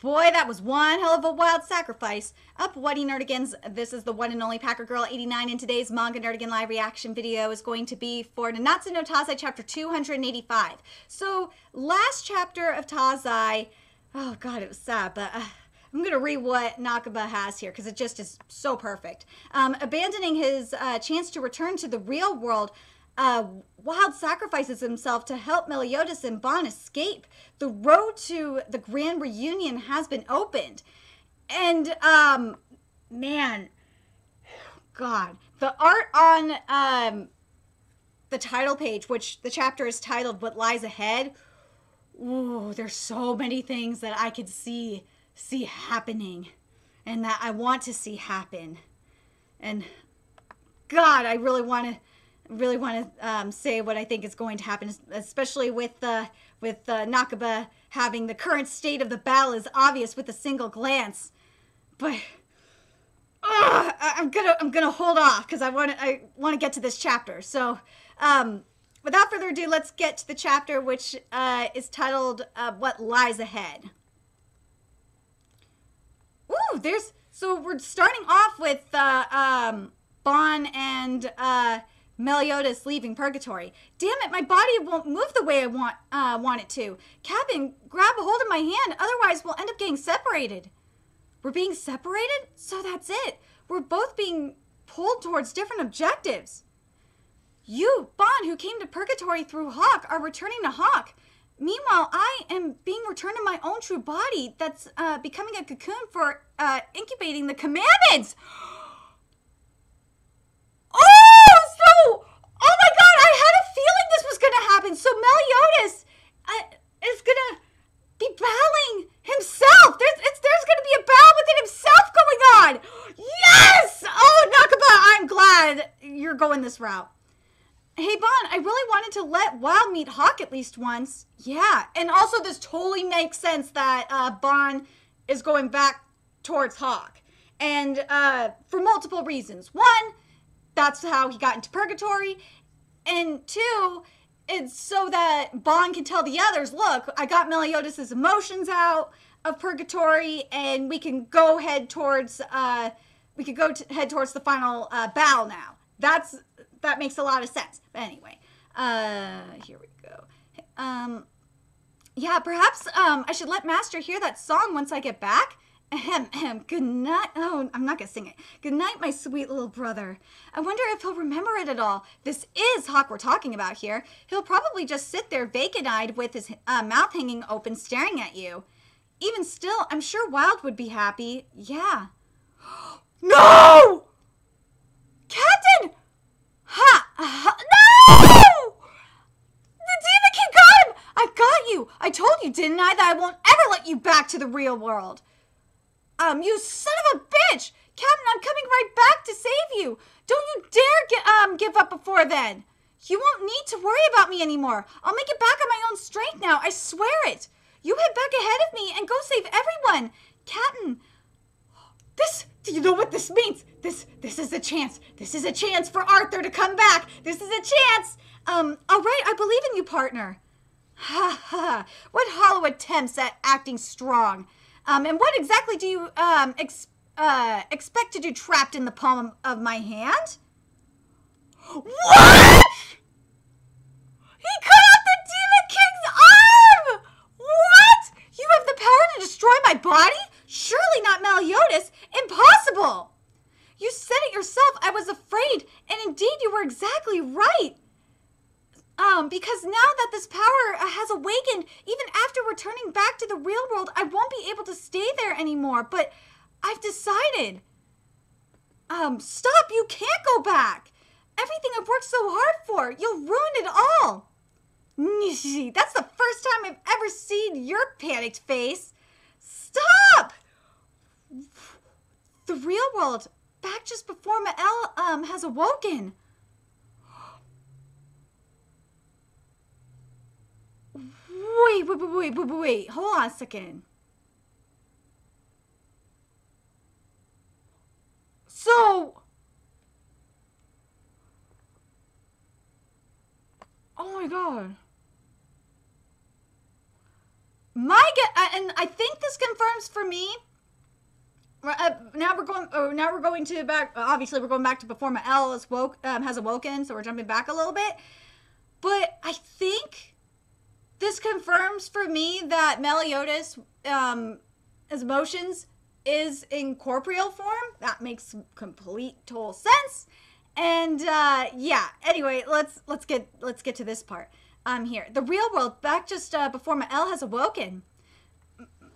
Boy, that was one hell of a wild sacrifice. Up, Whatty Nerdigans, this is the one and only Packer Girl 89, and today's Manga Nerdigan live reaction video is going to be for Nanatsu no Taizai chapter 285. So, last chapter of Taizai, oh god, it was sad, but I'm going to read what Nakaba has here because it just is so perfect. Abandoning his chance to return to the real world, Wild sacrifices himself to help Meliodas and Ban escape. The road to the grand reunion has been opened. And, man, God, the art on the title page, which the chapter is titled What Lies Ahead, ooh, there's so many things that I could see happening and that I want to see happen. And, God, I really want to say what I think is going to happen, especially with Nakaba having the current state of the battle is obvious with a single glance. But I'm gonna hold off because I want to get to this chapter. So without further ado, let's get to the chapter, which is titled "What Lies Ahead." Ooh, so we're starting off with Ban and Meliodas leaving purgatory. Damn it, my body won't move the way I want it to. Captain, grab a hold of my hand, otherwise we'll end up getting separated. We're being separated? So that's it. We're both being pulled towards different objectives. You, Ban, who came to purgatory through Hawk, are returning to Hawk. Meanwhile, I am being returned to my own true body that's becoming a cocoon for incubating the commandments. Oh my god, I had a feeling this was going to happen. So Meliodas is going to be battling himself. There's going to be a battle within himself going on. Yes! Oh, Nakaba, I'm glad you're going this route. Hey, Ban, I really wanted to let Wild meet Hawk at least once. Yeah, and also this totally makes sense that Ban is going back towards Hawk. And for multiple reasons. One, that's how he got into purgatory. And two, it's so that Ban can tell the others, look, I got Meliodas' emotions out of purgatory, and we can go head towards the final battle now. That makes a lot of sense. But anyway, here we go. Yeah, perhaps I should let Master hear that song once I get back. Ahem. Good night. Oh, I'm not going to sing it. Good night, my sweet little brother. I wonder if he'll remember it at all. This is Hawk we're talking about here. He'll probably just sit there vacant-eyed with his mouth hanging open staring at you. Even still, I'm sure Wild would be happy. Yeah. No! Captain! No! The Demon King got him! I got you! I told you, didn't I, that I won't ever let you back to the real world. You son of a bitch! Captain, I'm coming right back to save you! Don't you dare give up before then! You won't need to worry about me anymore. I'll make it back on my own strength now, I swear it! You head back ahead of me and go save everyone! Captain, do you know what this means? This is a chance. This is a chance for Arthur to come back. This is a chance! Alright, I believe in you, partner. Ha ha, what hollow attempts at acting strong. And what exactly do you expect to do trapped in the palm of my hand? What? He cut off the Demon King's arm! What? You have the power to destroy my body? Surely not Meliodas. Impossible! You said it yourself. I was afraid. And indeed, you were exactly right. Because now that this power has awakened, even after returning back to the real world, I won't be able to stay there anymore. But I've decided. Stop, you can't go back. Everything I've worked so hard for, you'll ruin it all. Nishi, that's the first time I've ever seen your panicked face. Stop! The real world, back just before Mael has awoken. Wait. Hold on a second. So, oh my god. And I think this confirms for me. Now we're going to back. Obviously, we're going back to before Mael has awoken, so we're jumping back a little bit. But I think this confirms for me that Meliodas, his emotions, is in corporeal form. That makes complete total sense. And yeah. Anyway, let's get to this part. Here, the real world, back just before Mael has awoken.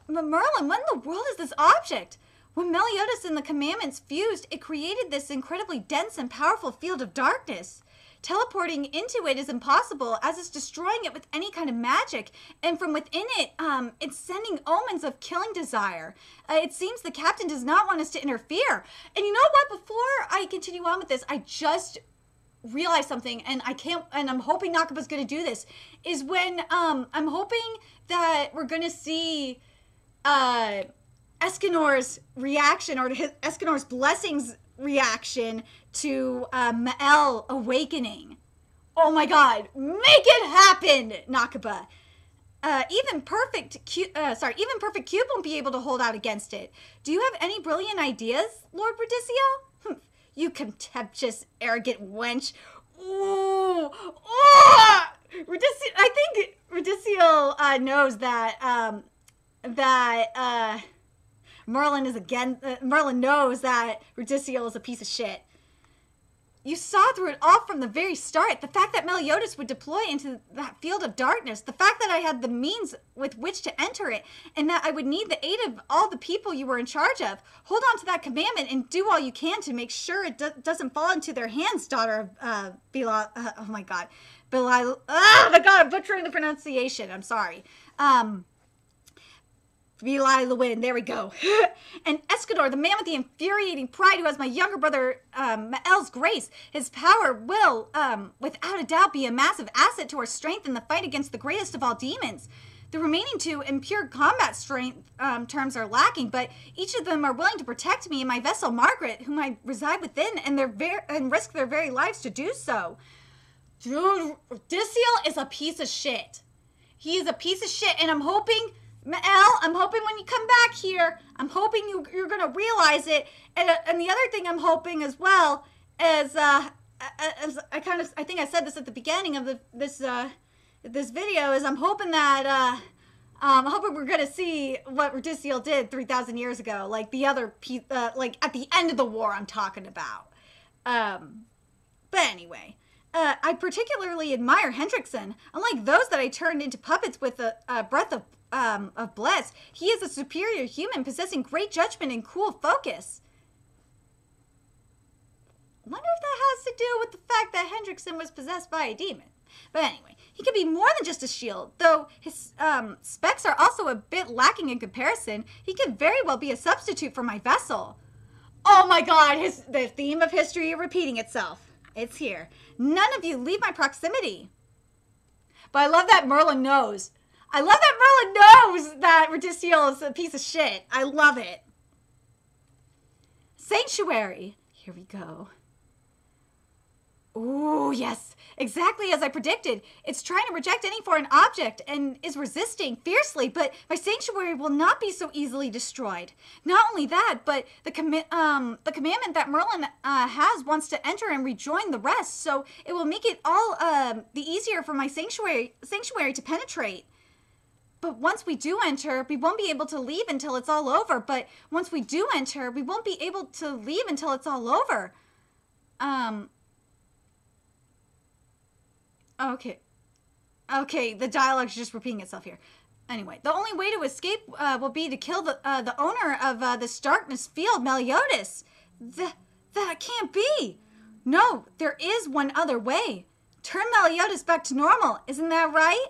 Merlin, what in the world is this object? When Meliodas and the commandments fused, it created this incredibly dense and powerful field of darkness. Teleporting into it is impossible, as it's destroying it with any kind of magic, and from within it, it's sending omens of killing desire. It seems the captain does not want us to interfere. And you know what? Before I continue on with this, I just realized something, and I'm hoping Nakaba's going to do this, is when, I'm hoping that we're going to see, Escanor's reaction, or Escanor's blessings reaction to Mael awakening. Oh my god, make it happen, Nakaba. Even perfect cube won't be able to hold out against it. Do you have any brilliant ideas, Lord Radicio? You contemptuous, arrogant wench. Ooh, oh! I think Radicio knows that Merlin knows that Radicio is a piece of shit. You saw through it all from the very start. The fact that Meliodas would deploy into that field of darkness, the fact that I had the means with which to enter it, and that I would need the aid of all the people you were in charge of. Hold on to that commandment and do all you can to make sure it doesn't fall into their hands, daughter of Belial. Oh my god. Belial. Oh my god, I'm butchering the pronunciation. I'm sorry. Belial, there we go. And Escanor, the man with the infuriating pride who has my younger brother Mael's grace. His power will, without a doubt, be a massive asset to our strength in the fight against the greatest of all demons. The remaining two in pure combat strength terms are lacking, but each of them are willing to protect me and my vessel Margaret, whom I reside within, and risk their very lives to do so. Dude, Radicio is a piece of shit. He is a piece of shit, and I'm hoping... Mael, I'm hoping when you come back here, I'm hoping you're going to realize it. And the other thing I'm hoping as well is, as I think I said this at the beginning of this video, is I'm hoping that, we're going to see what Radicio did 3,000 years ago. Like the other, like at the end of the war I'm talking about. But anyway. I particularly admire Hendrickson. Unlike those that I turned into puppets with a breath of bliss, he is a superior human possessing great judgment and cool focus. I wonder if that has to do with the fact that Hendrickson was possessed by a demon. But anyway, he could be more than just a shield, though his specs are also a bit lacking in comparison. He could very well be a substitute for my vessel. Oh my god, the theme of history repeating itself. It's here. None of you leave my proximity. But I love that Merlin knows. I love that Merlin knows that Radicio is a piece of shit. I love it. Sanctuary. Here we go. Ooh, yes. Exactly as I predicted. It's trying to reject any foreign object and is resisting fiercely, but my sanctuary will not be so easily destroyed. Not only that, but the commandment that Merlin has wants to enter and rejoin the rest, so it will make it all the easier for my sanctuary to penetrate. But once we do enter, we won't be able to leave until it's all over. But once we do enter, we won't be able to leave until it's all over. Okay, the dialogue's just repeating itself here. Anyway, the only way to escape will be to kill the owner of this darkness field, Meliodas. That can't be. No, there is one other way. Turn Meliodas back to normal, isn't that right?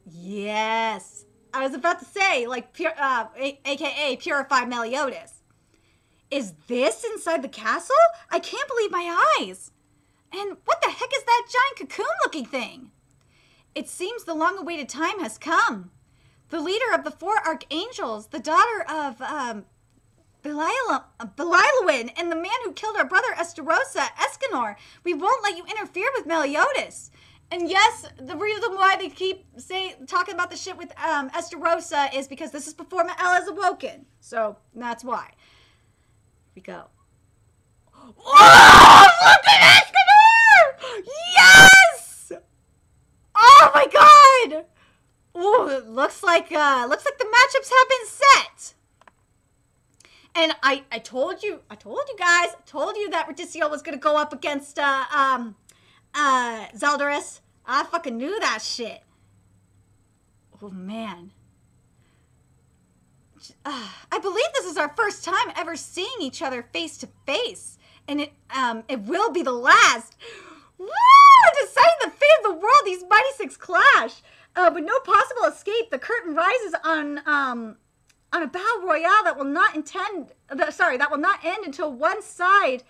Yes. I was about to say, like, aka purify Meliodas. Is this inside the castle? I can't believe my eyes. And what the heck is that giant cocoon-looking thing? It seems the long-awaited time has come. The leader of the 4 archangels, the daughter of Belial, and the man who killed our brother Esterosa, Escanor, we won't let you interfere with Meliodas. And yes, the reason why they keep talking about the shit with Estarossa is because this is before Mel has awoken. So that's why. Here we go. Oh, look at Escanor! Yes! Oh my god! Ooh, it looks like the matchups have been set. And I told you guys that Radicchio was gonna go up against Zeldaris. I fucking knew that shit. Oh man. I believe this is our first time ever seeing each other face to face, and it will be the last. Woo! Deciding the fate of the world, these mighty six clash. With no possible escape, the curtain rises on a battle royale that will not end until one side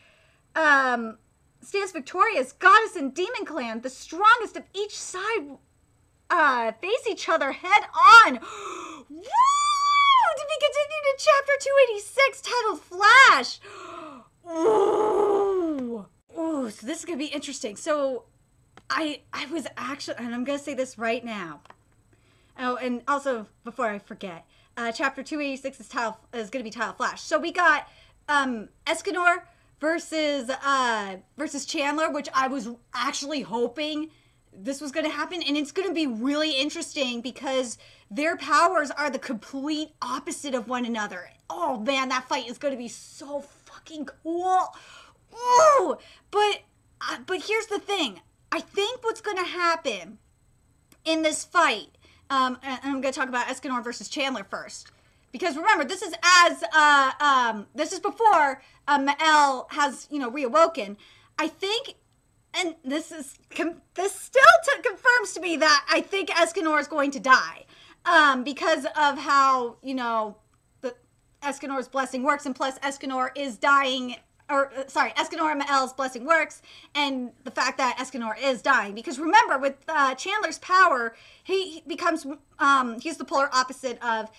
stands victorious. Goddess and demon clan, the strongest of each side, face each other head on. Woo! To be continued in chapter 286, titled Flash. Ooh. Ooh, so this is gonna be interesting. So I was actually, and I'm gonna say this right now. Oh, and also before I forget, chapter 286 is gonna be titled Flash. So we got Escanor versus Chandler, which I was actually hoping this was gonna happen, and it's gonna be really interesting because their powers are the complete opposite of one another. Oh man, that fight is gonna be so fucking cool. Ooh, but here's the thing. I think what's gonna happen in this fight, and I'm gonna talk about Escanor versus Chandler first, because remember this is before Mel has reawoken. I think, and this still confirms to me that I think Escanor is going to die, because of how the Escanor's blessing works, and plus Escanor is dying. Escanor and Mel's blessing works, and the fact that Escanor is dying. Because remember, with Chandler's power, he becomes, he's the polar opposite of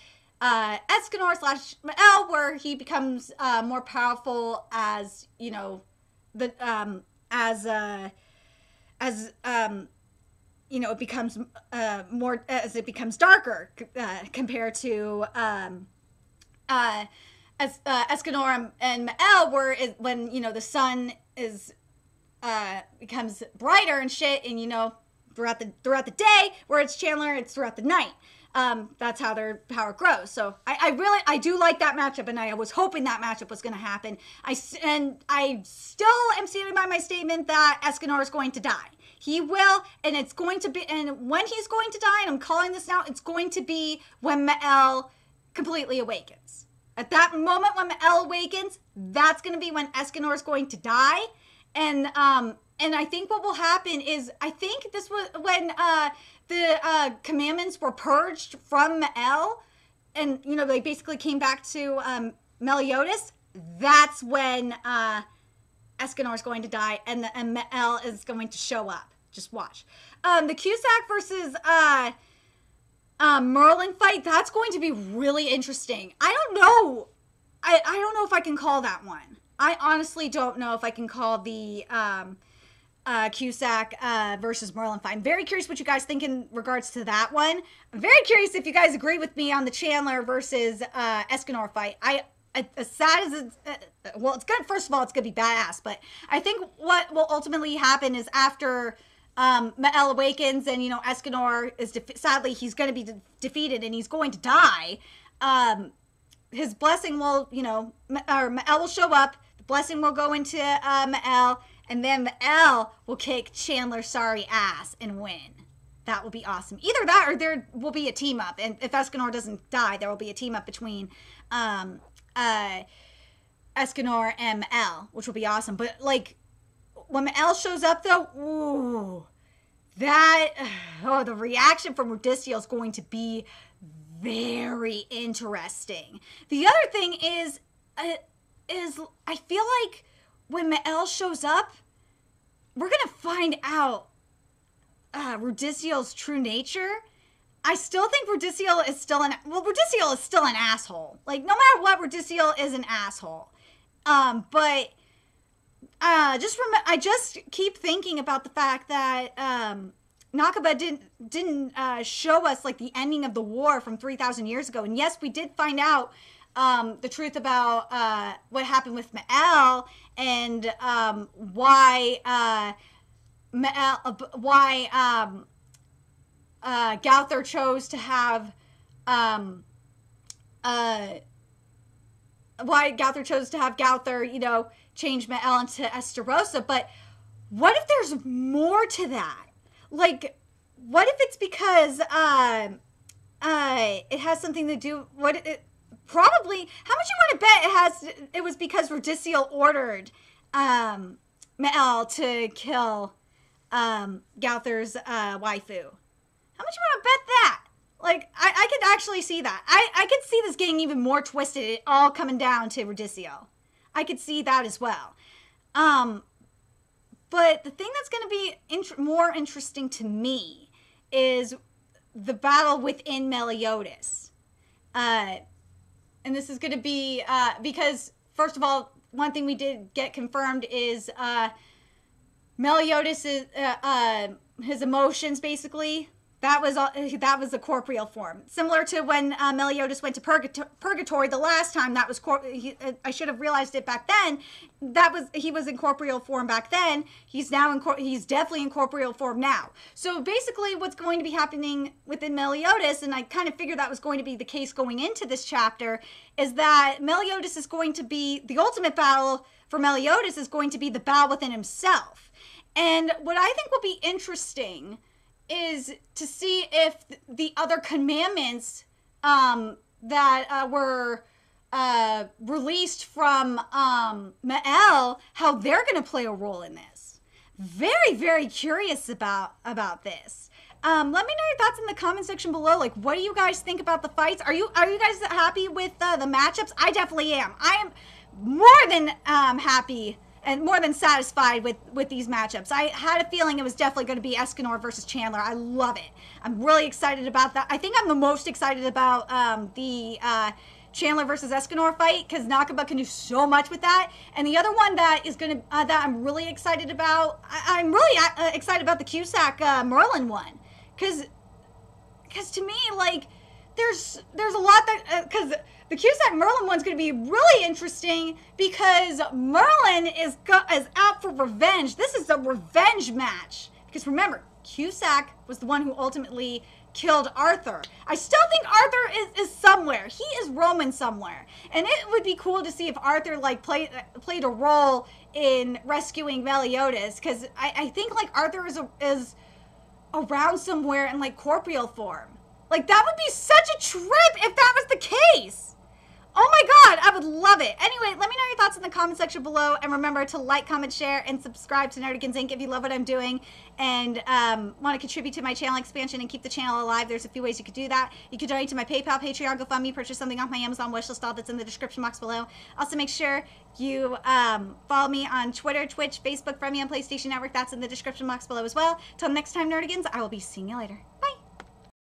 Escanor/Mel, where he becomes more powerful as, it becomes more, as it becomes darker, compared to, as Escanor and Mel were when the sun is becomes brighter and shit, and throughout the day, where it's Chandler, it's throughout the night. That's how their power grows. So I do like that matchup, and I was hoping that matchup was going to happen. I still am standing by my statement that Escanor is going to die. He will, and it's going to be, and when he's going to die, and I'm calling this now, it's going to be when Mel completely awakens. At that moment when Mel awakens, that's going to be when Escanor is going to die. And I think what will happen is, I think this was when the commandments were purged from Mel, and they basically came back to Meliodas. That's when Escanor is going to die, and Mel is going to show up. Just watch. The Cusack versus Merlin fight, that's going to be really interesting. I don't know. I don't know if I can call that one. I honestly don't know if I can call the Cusack versus Merlin fight. I'm very curious what you guys think in regards to that one. I'm very curious if you guys agree with me on the Chandler versus Escanor fight. As sad as it's, it's good. First of all, it's gonna be badass. But I think what will ultimately happen is after Mel awakens, and Escanor is sadly he's going to be defeated, and he's going to die. His blessing will, or Mel will show up. The blessing will go into Mel, and then Mel will kick Chandler's sorry ass and win. That will be awesome. Either that, or there will be a team up. And if Escanor doesn't die, there will be a team up between Escanor and Mel, which will be awesome. But when Mel shows up, though, ooh, the reaction from Radicchio is going to be very interesting. The other thing is I feel like when Mel shows up, we're gonna find out Radicchio's true nature. I still think Radicchio is still an asshole. No matter what, Radicchio is an asshole. I just keep thinking about the fact that Nakaba didn't show us like the ending of the war from 3,000 years ago. And yes, we did find out the truth about what happened with Mel and why Gauther chose to have Gauther, you know, change Mel into Esterosa. But what if there's more to that? Like, what if it's because it has something to do? Probably. How much you want to bet it was because Radiciel ordered Mel to kill Gauther's waifu? How much you want to bet that? Like, I could actually see that. I could see this getting even more twisted. It all coming down to Radiciel. I could see that as well. But the thing that's going to be more interesting to me is the battle within Meliodas. And this is going to be, because, first of all, one thing we did get confirmed is Meliodas, his emotions, basically, that was a corporeal form. Similar to when Meliodas went to purgatory the last time. That was I should have realized it back then. He was in corporeal form back then. He's definitely in corporeal form now. So basically, what's going to be happening within Meliodas, and I kind of figured that was going to be the case going into this chapter, is that Meliodas is going to be the ultimate battle for Meliodas is going to be the battle within himself. And what I think will be interesting is to see if the other commandments that were released from Ma'el, how they're going to play a role in this. Very, very curious about this. Let me know your thoughts in the comment section below. Like, what do you guys think about the fights? Are you guys happy with the matchups? I definitely am. I am more than happy and more than satisfied with these matchups. I had a feeling it was definitely going to be Escanor versus Chandler. I love it. I'm really excited about that. I think I'm the most excited about the Chandler versus Escanor fight, because Nakaba can do so much with that. And the other one that is going to that I'm really excited about, I'm really excited about the Cusack Merlin one, because to me, like, there's a lot that because the Cusack Merlin one's going to be really interesting, because Merlin is out for revenge. This is a revenge match, because remember, Cusack was the one who ultimately killed Arthur. I still think Arthur is somewhere. He is roaming somewhere, and it would be cool to see if Arthur like played a role in rescuing Meliodas, because I think like Arthur is around somewhere in like corporeal form. Like, that would be such a trip if that was the case. Oh my god, I would love it. Anyway, let me know your thoughts in the comment section below, and remember to like, comment, share, and subscribe to Nerdigans Inc. if you love what I'm doing and want to contribute to my channel expansion and keep the channel alive. There's a few ways you could do that. You could donate to my PayPal, Patreon, GoFundMe, purchase something off my Amazon wishlist, all that's in the description box below. Also, make sure you follow me on Twitter, Twitch, Facebook, friend me on PlayStation Network. That's in the description box below as well. Till next time, Nerdigans, I will be seeing you later.